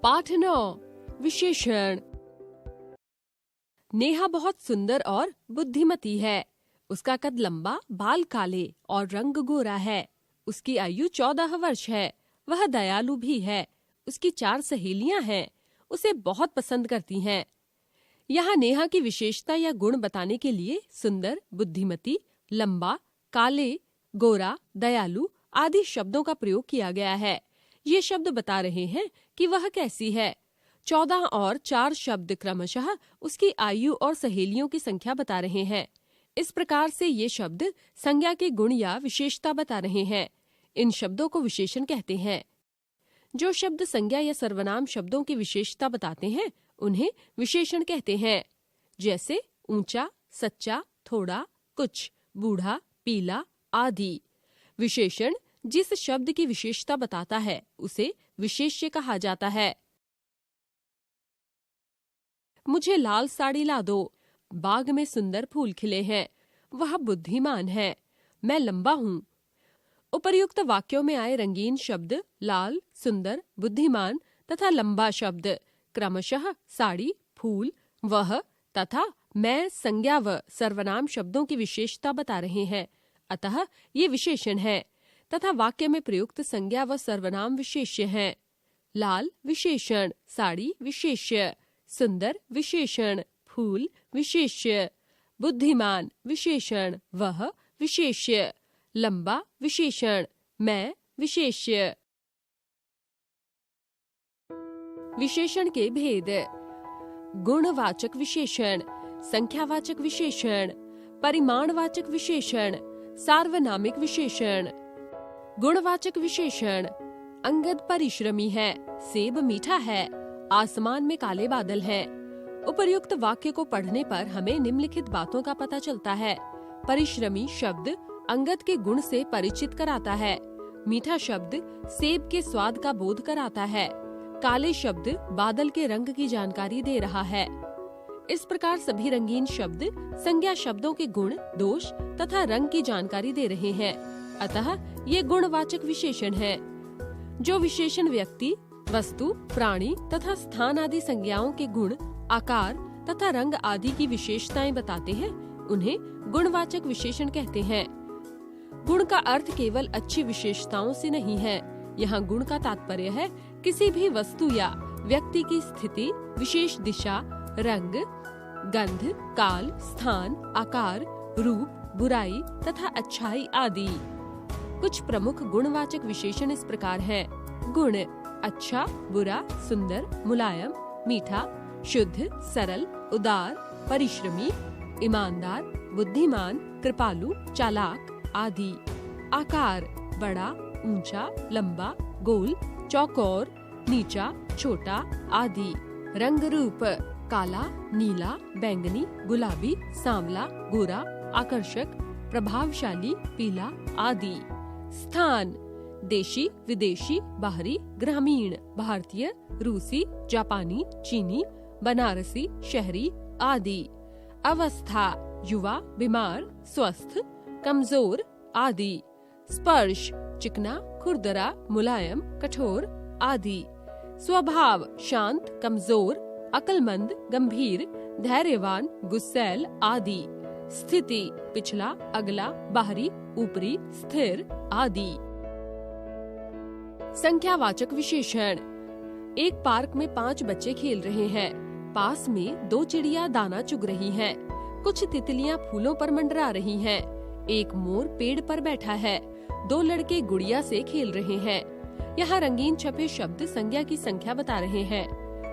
पाठ 9 विशेषण। नेहा बहुत सुंदर और बुद्धिमती है। उसका कद लंबा, बाल काले और रंग गोरा है। उसकी आयु 14 वर्ष है। वह दयालु भी है। उसकी 4 सहेलियां हैं। उसे बहुत पसंद करती हैं। यहाँ नेहा की विशेषता या गुण बताने के लिए सुंदर, बुद्धिमती, लंबा, काले, गोरा, दयालु आदि शब्दों का प्रयोग किया गया है। ये शब्द बता रहे हैं कि वह कैसी है। 14 और 4 शब्द क्रमशः उसकी आयु और सहेलियों की संख्या बता रहे हैं। इस प्रकार से ये शब्द संज्ञा के गुण या विशेषता बता रहे हैं। इन शब्दों को विशेषण कहते हैं। जो शब्द संज्ञा या सर्वनाम शब्दों की विशेषता बताते हैं उन्हें विशेषण कहते हैं। जैसे ऊंचा, सच्चा, थोड़ा, कुछ, बूढ़ा, पीला आदि। विशेषण जिस शब्द की विशेषता बताता है उसे विशेष्य कहा जाता है। मुझे लाल साड़ी ला दो। बाग में सुंदर फूल खिले हैं। वह बुद्धिमान है। मैं लंबा हूँ। उपर्युक्त वाक्यों में आए रंगीन शब्द लाल, सुंदर, बुद्धिमान तथा लंबा शब्द क्रमशः साड़ी, फूल, वह तथा मैं संज्ञा व सर्वनाम शब्दों की विशेषता बता रहे हैं। अतः ये विशेषण है तथा वाक्य में प्रयुक्त संज्ञा व सर्वनाम विशेष्य हैं। लाल विशेषण, साड़ी विशेष्य, सुंदर विशेषण, फूल विशेष्य, बुद्धिमान विशेषण, वह विशेष्य, लंबा विशेषण, मैं विशेष्य। विशेषण के भेद। गुणवाचक विशेषण, संख्यावाचक विशेषण, परिमाणवाचक विशेषण, सार्वनामिक विशेषण। गुणवाचक विशेषण, अंगद परिश्रमी है, सेब मीठा है, आसमान में काले बादल हैं। उपर्युक्त वाक्य को पढ़ने पर हमें निम्नलिखित बातों का पता चलता है। परिश्रमी शब्द अंगद के गुण से परिचित कराता है। मीठा शब्द सेब के स्वाद का बोध कराता है। काले शब्द बादल के रंग की जानकारी दे रहा है। इस प्रकार सभी रंगीन शब्द संज्ञा शब्दों के गुण, दोष तथा रंग की जानकारी दे रहे हैं। अतः ये गुणवाचक विशेषण है। जो विशेषण व्यक्ति, वस्तु, प्राणी तथा स्थान आदि संज्ञाओं के गुण, आकार तथा रंग आदि की विशेषताएं बताते हैं उन्हें गुणवाचक विशेषण कहते हैं। गुण का अर्थ केवल अच्छी विशेषताओं से नहीं है। यहाँ गुण का तात्पर्य है किसी भी वस्तु या व्यक्ति की स्थिति, विशेष दिशा, रंग, गंध, काल, स्थान, आकार, रूप, बुराई तथा अच्छाई आदि। कुछ प्रमुख गुणवाचक विशेषण इस प्रकार हैं। गुण अच्छा, बुरा, सुंदर, मुलायम, मीठा, शुद्ध, सरल, उदार, परिश्रमी, ईमानदार, बुद्धिमान, कृपालु, चालाक आदि। आकार बड़ा, ऊंचा, लंबा, गोल, चौकोर, नीचा, छोटा आदि। रंग रूप काला, नीला, बैंगनी, गुलाबी, सांवला, गोरा, आकर्षक, प्रभावशाली, पीला आदि। स्थान देशी, विदेशी, बाहरी, ग्रामीण, भारतीय, रूसी, जापानी, चीनी, बनारसी, शहरी आदि। अवस्था युवा, बीमार, स्वस्थ, कमजोर आदि। स्पर्श चिकना, खुरदरा, मुलायम, कठोर आदि। स्वभाव शांत, कमजोर, अक्लमंद, गंभीर, धैर्यवान, गुस्सैल आदि। स्थिति पिछला, अगला, बाहरी, ऊपरी, स्थिर आदि। संख्यावाचक विशेषण। एक पार्क में 5 बच्चे खेल रहे हैं। पास में 2 चिड़िया दाना चुग रही हैं। कुछ तितलियां फूलों पर मंडरा रही हैं। एक मोर पेड़ पर बैठा है। 2 लड़के गुड़िया से खेल रहे हैं। यहाँ रंगीन छपे शब्द संज्ञा की संख्या बता रहे हैं।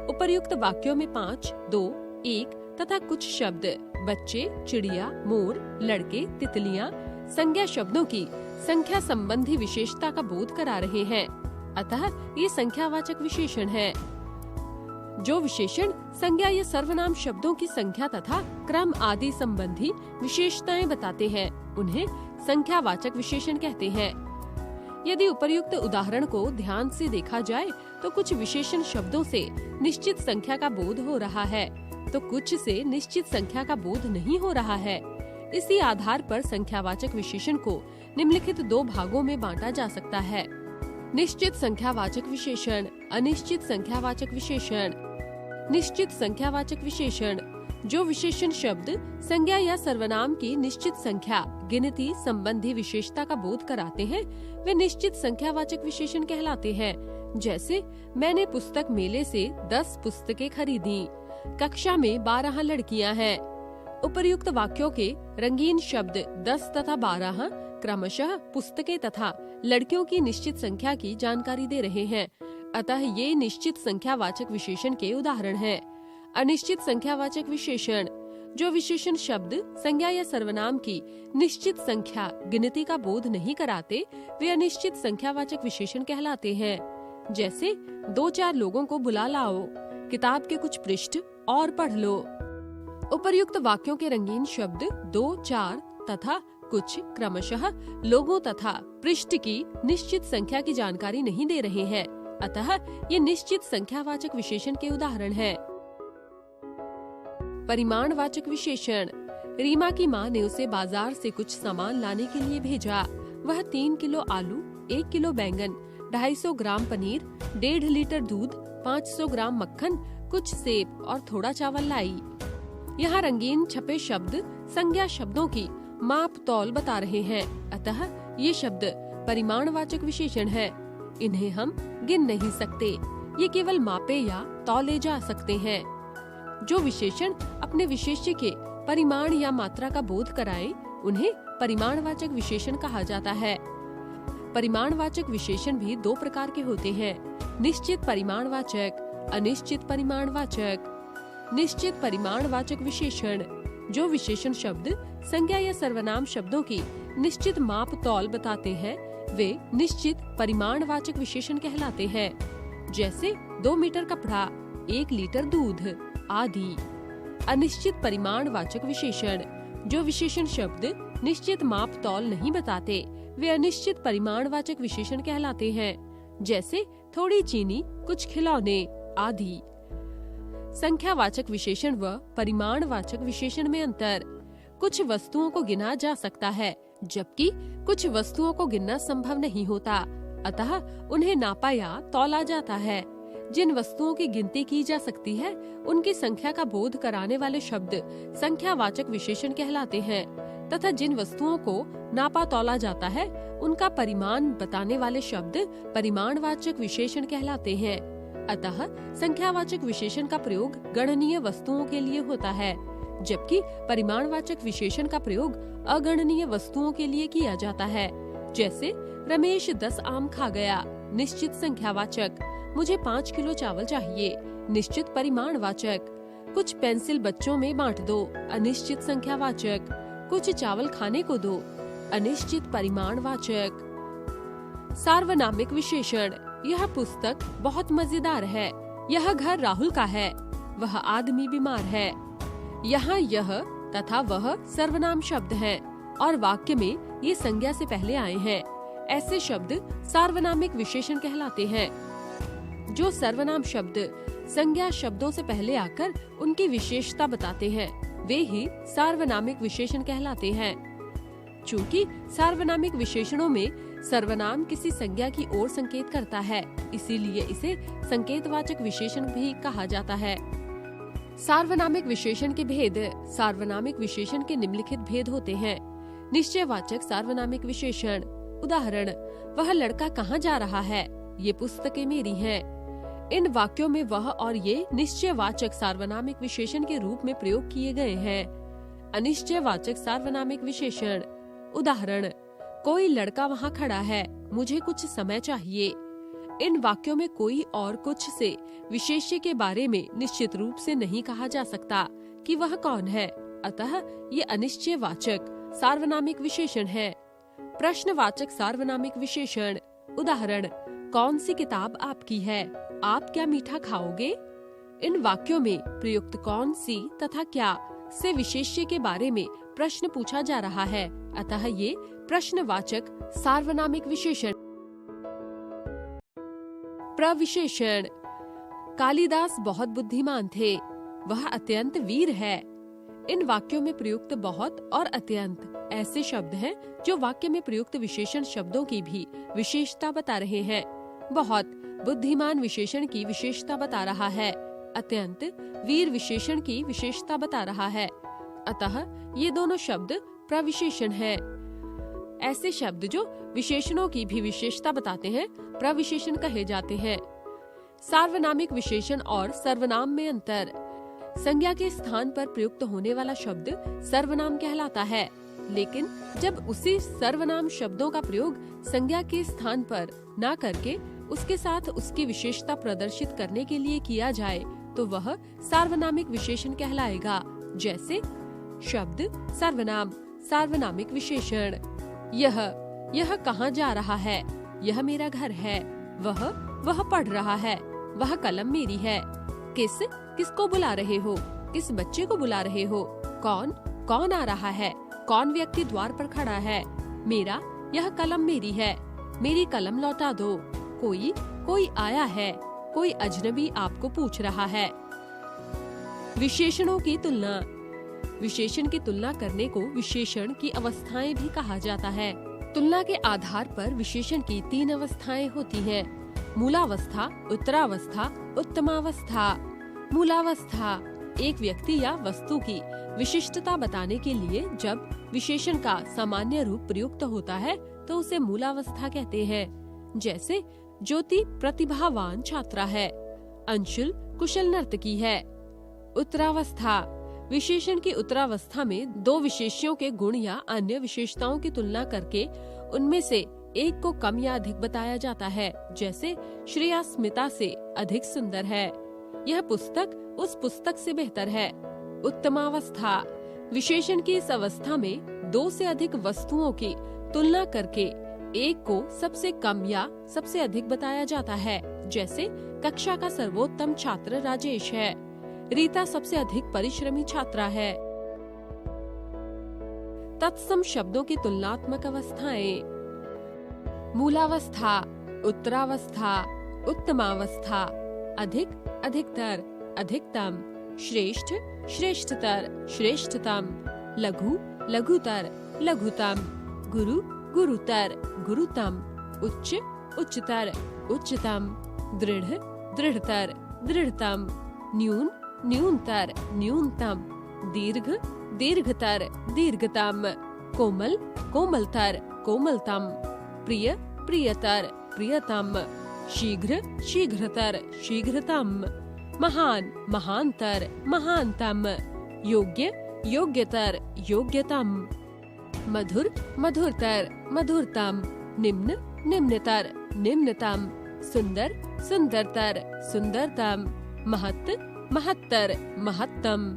उपर्युक्त वाक्यों में 5, 2, 1 तथा कुछ शब्द बच्चे, चिड़िया, मोर, लड़के, तितलियां संज्ञा शब्दों की संख्या संबंधी विशेषता का बोध करा रहे हैं। अतः ये संख्यावाचक विशेषण है। जो विशेषण संज्ञा या सर्वनाम शब्दों की संख्या तथा क्रम आदि संबंधी विशेषताएं बताते हैं उन्हें संख्यावाचक विशेषण कहते हैं। यदि उपर्युक्त उदाहरण को ध्यान से देखा जाए तो कुछ विशेषण शब्दों से निश्चित संख्या का बोध हो रहा है तो कुछ से निश्चित संख्या का बोध नहीं हो रहा है। इसी आधार पर संख्यावाचक विशेषण को निम्नलिखित 2 भागों में बांटा जा सकता है। निश्चित संख्यावाचक विशेषण, अनिश्चित संख्यावाचक विशेषण। निश्चित संख्यावाचक विशेषण जो विशेषण शब्द संज्ञा या सर्वनाम की निश्चित संख्या, गिनती संबंधी विशेषता का बोध कराते हैं, वे निश्चित संख्यावाचक विशेषण कहलाते हैं। जैसे मैंने पुस्तक मेले से 10 पुस्तकें खरीदी, कक्षा में 12 लड़कियां हैं। उपर्युक्त वाक्यों के रंगीन शब्द 10 तथा 12 क्रमशः पुस्तकें तथा लड़कियों की निश्चित संख्या की जानकारी दे रहे हैं, अतः ये निश्चित संख्यावाचक विशेषण के उदाहरण हैं। अनिश्चित संख्यावाचक विशेषण जो विशेषण शब्द संज्ञा या सर्वनाम की निश्चित संख्या, गिनती का बोध नहीं कराते, वे अनिश्चित संख्यावाचक विशेषण कहलाते हैं। जैसे 2-4 लोगों को बुला लाओ, किताब के कुछ पृष्ठ और पढ़ लो। उपर्युक्त वाक्यों के रंगीन शब्द 2, 4 तथा कुछ क्रमशः लोगों तथा पृष्ठ की निश्चित संख्या की जानकारी नहीं दे रहे हैं, अतः ये निश्चित संख्यावाचक विशेषण के उदाहरण हैं। परिमाणवाचक विशेषण रीमा की माँ ने उसे बाजार से कुछ सामान लाने के लिए भेजा। वह 3 किलो आलू, 1 किलो बैंगन, 250 ग्राम पनीर, 1.5 लीटर दूध, 500 ग्राम मक्खन, कुछ सेब और थोड़ा चावल लाई। यहाँ रंगीन छपे शब्द संज्ञा शब्दों की माप तौल बता रहे हैं, अतः ये शब्द परिमाणवाचक विशेषण है। इन्हें हम गिन नहीं सकते, ये केवल मापे या तौले जा सकते हैं। जो विशेषण अपने विशेष्य के परिमाण या मात्रा का बोध कराएं, उन्हें परिमाणवाचक विशेषण कहा जाता है। परिमाणवाचक विशेषण भी 2 प्रकार के होते हैं, निश्चित परिमाणवाचक, अनिश्चित परिमाणवाचक। निश्चित परिमाणवाचक विशेषण जो विशेषण शब्द संज्ञा या सर्वनाम शब्दों की निश्चित माप तौल बताते हैं, वे निश्चित परिमाणवाचक विशेषण कहलाते हैं। जैसे 2 मीटर कपड़ा, 1 लीटर दूध आदि। अनिश्चित परिमाणवाचक विशेषण जो विशेषण शब्द निश्चित माप तौल नहीं बताते, वे अनिश्चित परिमाणवाचक विशेषण कहलाते हैं। जैसे थोड़ी चीनी, कुछ खिलौने आदि। संख्यावाचक विशेषण व परिमाणवाचक विशेषण में अंतर। कुछ वस्तुओं को गिना जा सकता है, जबकि कुछ वस्तुओं को गिनना संभव नहीं होता, अतः उन्हें नापा या तौला जाता है। जिन वस्तुओं की गिनती की जा सकती है, उनकी संख्या का बोध कराने वाले शब्द संख्यावाचक विशेषण कहलाते हैं, तथा जिन वस्तुओं को नापा तौला जाता है, उनका परिमाण बताने वाले शब्द परिमाणवाचक विशेषण कहलाते हैं। अतः संख्यावाचक विशेषण का प्रयोग गणनीय वस्तुओं के लिए होता है, जबकि परिमाणवाचक विशेषण का प्रयोग अगणनीय वस्तुओं के लिए किया जाता है। जैसे रमेश 10 आम खा गया, निश्चित संख्यावाचक। मुझे 5 किलो चावल चाहिए, निश्चित परिमाणवाचक। कुछ पेंसिल बच्चों में बांट दो, अनिश्चित संख्यावाचक। कुछ चावल खाने को दो, अनिश्चित परिमाणवाचक। सार्वनामिक विशेषण यह पुस्तक बहुत मजेदार है, यह घर राहुल का है, वह आदमी बीमार है। यहाँ यह तथा वह सर्वनाम शब्द हैं और वाक्य में ये संज्ञा से पहले आए हैं। ऐसे शब्द सार्वनामिक विशेषण कहलाते हैं। जो सर्वनाम शब्द संज्ञा शब्दों से पहले आकर उनकी विशेषता बताते हैं, वे ही सार्वनामिक विशेषण कहलाते हैं। चूँकि सार्वनामिक विशेषणों में सर्वनाम किसी संज्ञा की ओर संकेत करता है, इसीलिए इसे संकेतवाचक विशेषण भी कहा जाता है। सार्वनामिक विशेषण के भेद। सार्वनामिक विशेषण के निम्नलिखित भेद होते हैं। निश्चयवाचक सार्वनामिक विशेषण। उदाहरण, वह लड़का कहाँ जा रहा है, ये पुस्तकें मेरी हैं। इन वाक्यों में वह और ये निश्चयवाचक सार्वनामिक विशेषण के रूप में प्रयोग किए गए हैं। अनिश्चयवाचक सार्वनामिक विशेषण। उदाहरण, कोई लड़का वहाँ खड़ा है, मुझे कुछ समय चाहिए। इन वाक्यों में कोई और कुछ से विशेष्य के बारे में निश्चित रूप से नहीं कहा जा सकता कि वह कौन है, अतः ये अनिश्चयवाचक सार्वनामिक विशेषण है। प्रश्नवाचक सार्वनामिक विशेषण। उदाहरण, कौन सी किताब आपकी है, आप क्या मीठा खाओगे। इन वाक्यों में प्रयुक्त कौन सी तथा क्या से विशेष्य के बारे में प्रश्न पूछा जा रहा है, अतः ये प्रश्नवाचक सार्वनामिक विशेषण। प्रविशेषण। कालिदास बहुत बुद्धिमान थे, वह अत्यंत वीर है। इन वाक्यों में प्रयुक्त बहुत और अत्यंत ऐसे शब्द हैं जो वाक्य में प्रयुक्त विशेषण शब्दों की भी विशेषता बता रहे हैं। बहुत बुद्धिमान विशेषण की विशेषता बता रहा है। अत्यंत वीर विशेषण की विशेषता बता रहा है। अतः ये दोनों शब्द प्रविशेषण हैं। ऐसे शब्द जो विशेषणों की भी विशेषता बताते हैं प्रविशेषण कहे जाते हैं। सार्वनामिक विशेषण और सर्वनाम में अंतर। संज्ञा के स्थान पर प्रयुक्त होने वाला शब्द सर्वनाम कहलाता है, लेकिन जब उसी सर्वनाम शब्दों का प्रयोग संज्ञा के स्थान पर न करके उसके साथ उसकी विशेषता प्रदर्शित करने के लिए किया जाए तो वह सार्वनामिक विशेषण कहलाएगा। जैसे शब्द सर्वनाम, सार्वनामिक विशेषण। यह कहाँ जा रहा है? यह मेरा घर है। वह पढ़ रहा है। वह कलम मेरी है। किसको बुला रहे हो? किस बच्चे को बुला रहे हो? कौन आ रहा है? कौन व्यक्ति द्वार पर खड़ा है? यह कलम मेरी है। मेरी कलम लौटा दो। कोई आया है। कोई अजनबी आपको पूछ रहा है। विशेषणों की तुलना। विशेषण की तुलना करने को विशेषण की अवस्थाएं भी कहा जाता है। तुलना के आधार पर विशेषण की 3 अवस्थाएं होती हैं। मूलावस्था, उत्तरावस्था, उत्तमावस्था। मूलावस्था एक व्यक्ति या वस्तु की विशिष्टता बताने के लिए जब विशेषण का सामान्य रूप प्रयुक्त होता है तो उसे मूलावस्था कहते हैं। जैसे ज्योति प्रतिभावान छात्रा है। अंशुल कुशल नर्तकी है। उत्तरावस्था विशेषण की उत्तरावस्था में 2 विशेष्यों के गुण या अन्य विशेषताओं की तुलना करके उनमें से एक को कम या अधिक बताया जाता है। जैसे श्रेया स्मिता से अधिक सुंदर है। यह पुस्तक उस पुस्तक से बेहतर है। उत्तमावस्था विशेषण की इस अवस्था में 2 से अधिक वस्तुओं की तुलना करके एक को सबसे कम या सबसे अधिक बताया जाता है। जैसे कक्षा का सर्वोत्तम छात्र राजेश है। रीता सबसे अधिक परिश्रमी छात्रा है। तत्सम शब्दों की तुलनात्मक अवस्थाएं। मूलावस्था, उत्तरावस्था, उत्तमावस्था। अधिक, अधिकतर, अधिकतम। श्रेष्ठ, श्रेष्ठतर, श्रेष्ठतम। लघु, लघुतर, लघुतम। गुरु, गुरुतर, गुरुतम। उच्च, उच्चतर, उच्चतम। दृढ़, दृढ़तर, दृढ़तम। न्यून, न्यूनतर, न्यूनतम। दीर्घ, दीर्घतर, दीर्घतम। कोमल, कोमलतर, कोमलतम। प्रिय, प्रियतर, प्रियतम। शीघ्र, शीघ्रतर, शीघ्रतम। महान, महानतर, महानतम। योग्य, योग्यतर, योग्यतम। मधुर, मधुरतर, मधुरतम। निम्न, निम्नतर, निम्नतम। सुंदर, सुंदरतर, सुंदरतम। महत्, महत्तर, महत्तम।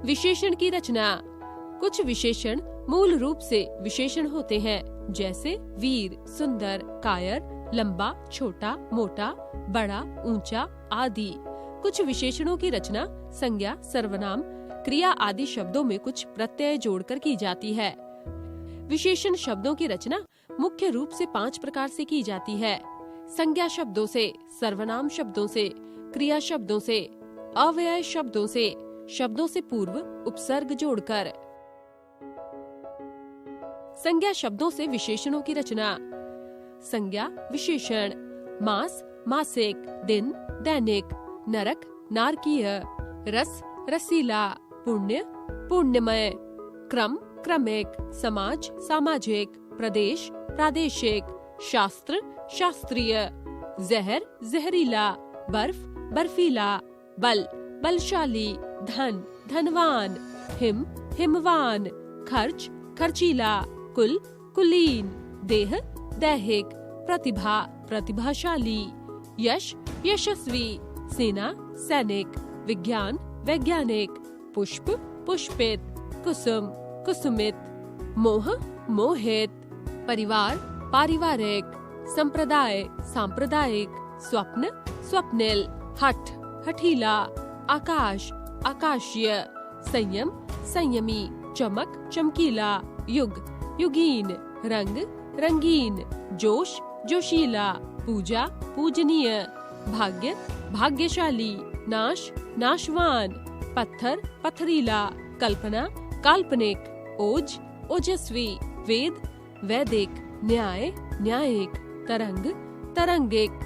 विशेषण की रचना। कुछ विशेषण मूल रूप से विशेषण होते हैं। जैसे वीर, सुंदर, कायर, लंबा, छोटा, मोटा, बड़ा, ऊंचा आदि। कुछ विशेषणों की रचना संज्ञा, सर्वनाम, क्रिया आदि शब्दों में कुछ प्रत्यय जोड़कर की जाती है। विशेषण शब्दों की रचना मुख्य रूप से 5 प्रकार से की जाती है। संज्ञा शब्दों से, सर्वनाम शब्दों से, क्रिया शब्दों से, अव्यय शब्दों से पूर्व उपसर्ग जोड़कर। संज्ञा शब्दों से विशेषणों की रचना। संज्ञा विशेषण। मास, मासिक, दिन, दैनिक। नरक, नारकीय। रस, रसीला। पुण्य, पुण्यमय। क्रम, क्रमिक। समाज, सामाजिक। प्रदेश, प्रादेशिक। शास्त्र, शास्त्रीय। जहर, जहरीला। बर्फ, बर्फीला। बल, बलशाली। धन, धनवान। हिम, हिमवान। खर्च, खर्चीला। कुल, कुलीन। देह, दैहिक। प्रतिभा, प्रतिभाशाली। यश, यशस्वी। सेना, सैनिक। विज्ञान, वैज्ञानिक। पुष्प, पुष्पित। कुसुम, कुसुमित। मोह, मोहित। परिवार, पारिवारिक। संप्रदाय, सांप्रदायिक। स्वप्न, स्वप्निल। हठ, हठीला। आकाश, आकाशीय। संयम, संयमी। चमक, चमकीला। युग, युगीन। रंग, रंगीन। जोश, जोशीला। पूजा, पूजनीय। भाग्य, भाग्यशाली। नाश, नाशवान। पत्थर, पथरीला। कल्पना, काल्पनिक। ओज, ओजस्वी। वेद, वैदिक। न्याय, न्यायिक। तरंग, तरंगिक,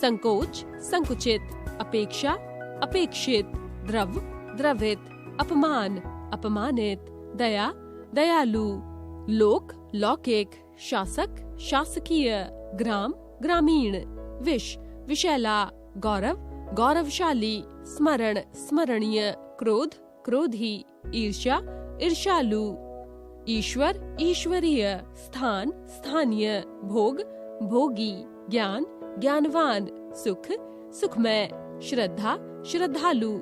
संकोच, संकुचित, अपेक्षा, अपेक्षित, द्रव, द्रवित, अपमान, अपमानित, दया, दयालु, लोक, लौकिक, शासक, शासकीय, ग्राम, ग्रामीण, विष, विषैला, गौरव, गौरवशाली, स्मरण, स्मरणीय, क्रोध, क्रोधी, ईर्ष्या, ईर्ष्यालु, ईश्वर, ईश्वरीय, स्थान, स्थानीय, भोग, भोगी, ज्ञान, ज्ञानवान, सुख, सुखमय, श्रद्धा, श्रद्धालु,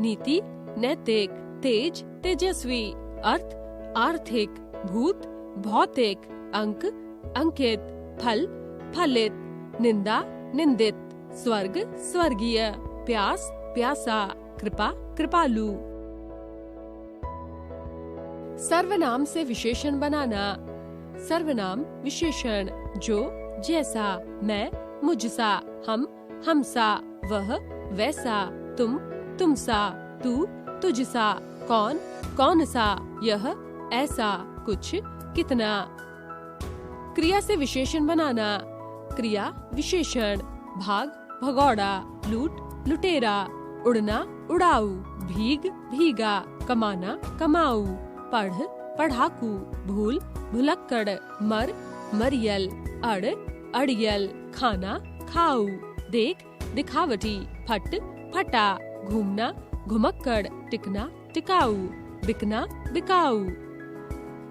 नीति, नैतिक, तेज, तेजस्वी, अर्थ, आर्थिक, भूत, भौतिक, अंक, अंकित, फल, फलित, निंदा, निंदित, स्वर्ग, स्वर्गीय, प्यास, प्यासा, कृपा, कृपालु। सर्वनाम से विशेषण बनाना। सर्वनाम विशेषण जो, जैसा, मैं, मुझसा, हम, हमसा, वह, वैसा, तुम, तुमसा, तू, तुझसा, कौन, कौन सा, यह, ऐसा, कुछ, कितना। क्रिया से विशेषण बनाना। क्रिया विशेषण भाग, भगौड़ा, लूट, लुटेरा, उड़ना, उड़ाऊ, भीग, भीगा, कमाना, कमाऊ, पढ़, पढ़ाकू, भूल, भुलक्कड़, मर, मरियल, अड़, अड़ियल, खाना, खाऊ, देख, दिखावटी, फट, फटा, घूमना, घुमक्कड़, टिकना, टिकाऊ, बिकना, बिकाऊ।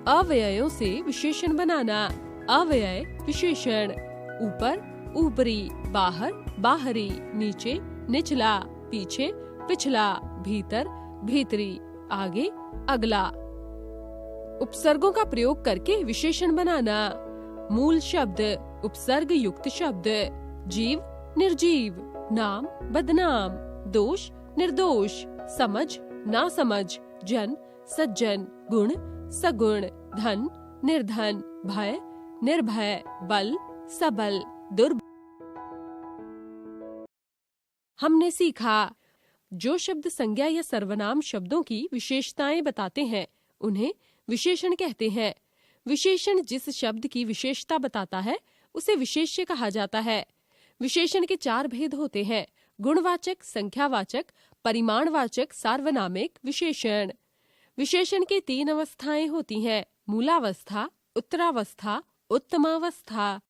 अव्ययों से विशेषण बनाना। अव्यय विशेषण ऊपर, ऊपरी, बाहर, बाहरी, नीचे, निचला, पीछे, पिछला, भीतर, भीतरी, आगे, अगला। उपसर्गों का प्रयोग करके विशेषण बनाना। मूल शब्द, उपसर्ग युक्त शब्द, जीव, निर्जीव, नाम, बदनाम, दोष, निर्दोष, समझ, नासमझ, जन, सज्जन, गुण, सगुण, धन, निर्धन, भय, निर्भय, बल, सबल, दुर्बल। हमने सीखा जो शब्द संज्ञा या सर्वनाम शब्दों की विशेषताएं बताते हैं उन्हें विशेषण कहते हैं। विशेषण जिस शब्द की विशेषता बताता है उसे विशेष्य कहा जाता है। विशेषण के 4 भेद होते हैं: गुणवाचक, संख्यावाचक, परिमाणवाचक, सार्वनामिक, विशेषण। विशेषण की 3 अवस्थाएं होती हैं: मूलावस्था, उत्तरावस्था, उत्तमावस्था।